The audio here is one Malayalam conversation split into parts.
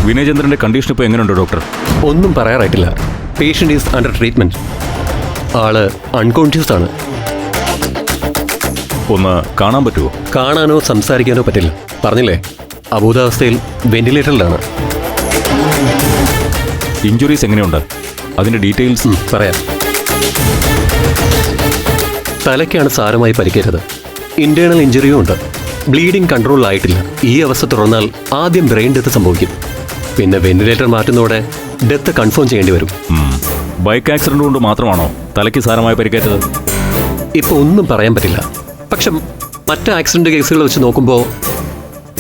വിനയചന്ദ്രന്റെ കണ്ടീഷൻ ഇപ്പോൾ എങ്ങനെയുണ്ട് ഡോക്ടർ? ഒന്നും പറയാറായിട്ടില്ല. Patient is under treatment. ആള് അൺകോൺഷ്യസ് ആണ്. ഒന്ന് കാണാൻ പറ്റുമോ? കാണാനോ സംസാരിക്കാനോ പറ്റില്ല. പറഞ്ഞില്ലേ, അബോധാവസ്ഥയിൽ വെന്റിലേറ്ററിലാണ്. ഇഞ്ചുറീസ് എങ്ങനെയുണ്ട്? അതിന്റെ ഡീറ്റെയിൽസ് പറയാം. തലയ്ക്കാണ് സാരമായി പരിക്കേറ്റത്. ഇന്റേണൽ ഇഞ്ചുറിയും ഉണ്ട്. ബ്ലീഡിംഗ് കൺട്രോളിലായിട്ടില്ല. ഈ അവസ്ഥ തുടർന്നാൽ ആദ്യം ബ്രെയിൻ ഡെത്ത് സംഭവിക്കും. പിന്നെ വെന്റിലേറ്റർ മാറ്റുന്നതോടെ ഡെത്ത് കൺഫേം ചെയ്യേണ്ടി വരും. ബൈക്ക് ആക്സിഡന്റ് കൊണ്ട് മാത്രമാണോ തലയ്ക്ക് സാരമായി പരിക്കേറ്റത്? ഇപ്പോൾ ഒന്നും പറയാൻ പറ്റില്ല. പക്ഷെ മറ്റ് ആക്സിഡന്റ് കേസുകൾ വെച്ച് നോക്കുമ്പോൾ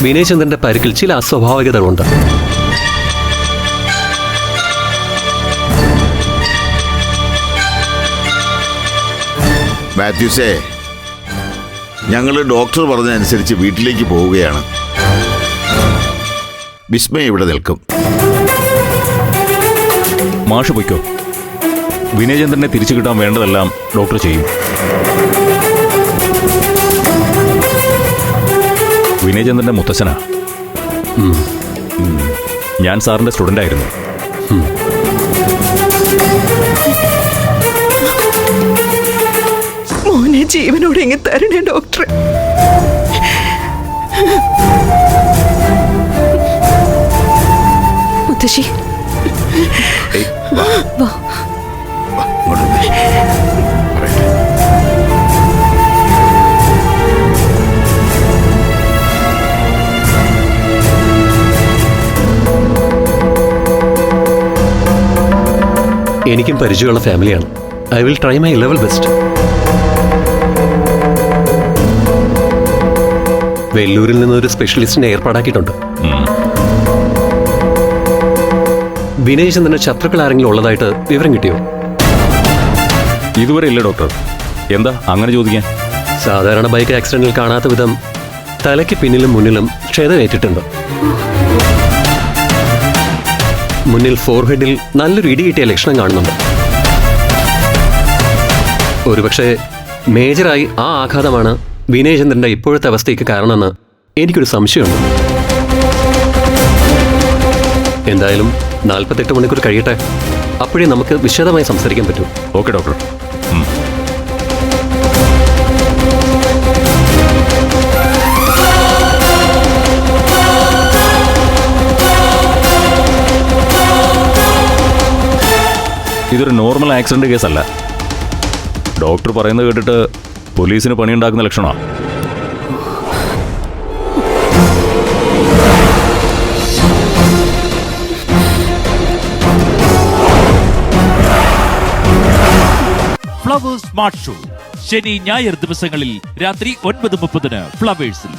വിനയചന്ദ്രന്റെ പരിക്കിൽ ചില അസ്വാഭാവികതകളുണ്ട്. മാത്യൂസേ, ഞങ്ങൾ ഡോക്ടർ പറഞ്ഞതനുസരിച്ച് വീട്ടിലേക്ക് പോവുകയാണ്. വിസ്മയ ഇവിടെ നിൽക്കും. മാഷ് പൊയ്ക്കോ. വിനയചന്ദ്രനെ തിരിച്ചു കിട്ടാൻ വേണ്ടതെല്ലാം ഡോക്ടർ ചെയ്യും. വിനയചന്ദ്രന്റെ മുത്തച്ഛനാ. ഞാൻ സാറിന്റെ സ്റ്റുഡന്റ് ആയിരുന്നു. മോനെ ജീവനോടെ ഇങ്ങ് തരണേ ഡോക്ടർ. മുത്തശ്ശി വാ. എനിക്കും പരിചയമുള്ള ഫാമിലിയാണ്. I will try my level best. വെല്ലൂരിൽ നിന്നൊരു സ്പെഷ്യലിസ്റ്റിനെ ഏർപ്പാടാക്കിയിട്ടുണ്ട്. വിനയചന്ദ്രന് ശത്രുക്കൾ ആരെങ്കിലും ഉള്ളതായിട്ട് വിവരം കിട്ടിയോ? ഇതുവരെ ഇല്ല ഡോക്ടർ. എന്താ അങ്ങനെ ചോദിക്കാൻ? സാധാരണ ബൈക്ക് ആക്സിഡന്റിൽ കാണാത്ത വിധം തലയ്ക്ക് പിന്നിലും മുന്നിലും ക്ഷതമേറ്റിട്ടുണ്ട്. മുന്നിൽ ഫോർഹെഡിൽ നല്ലൊരു ഇടി കിട്ടിയ ലക്ഷണം കാണുന്നുണ്ട്. ഒരുപക്ഷെ മേജറായി ആ ആഘാതമാണ് വിനയചന്ദ്രന്റെ ഇപ്പോഴത്തെ അവസ്ഥയ്ക്ക് കാരണമെന്ന് എനിക്കൊരു സംശയമുണ്ട്. എന്തായാലും 48 മണിക്കൂർ കഴിയട്ടെ. അപ്പോഴേ നമുക്ക് വിശദമായി സംസാരിക്കാൻ പറ്റൂ. Okay doctor. ഇതൊരു നോർമൽ ആക്സിഡന്റ് കേസല്ല. ഡോക്ടർ പറയുന്നത് കേട്ടിട്ട് പോലീസിന് പണിയുണ്ടാക്കുന്ന ലക്ഷണമാണ്. ഫ്ലവേഴ്സ് സ്മാർട്ട് ഷോ ശനി ഞായർ ദിവസങ്ങളിൽ രാത്രി 9:30 ഫ്ലവേഴ്സിൽ.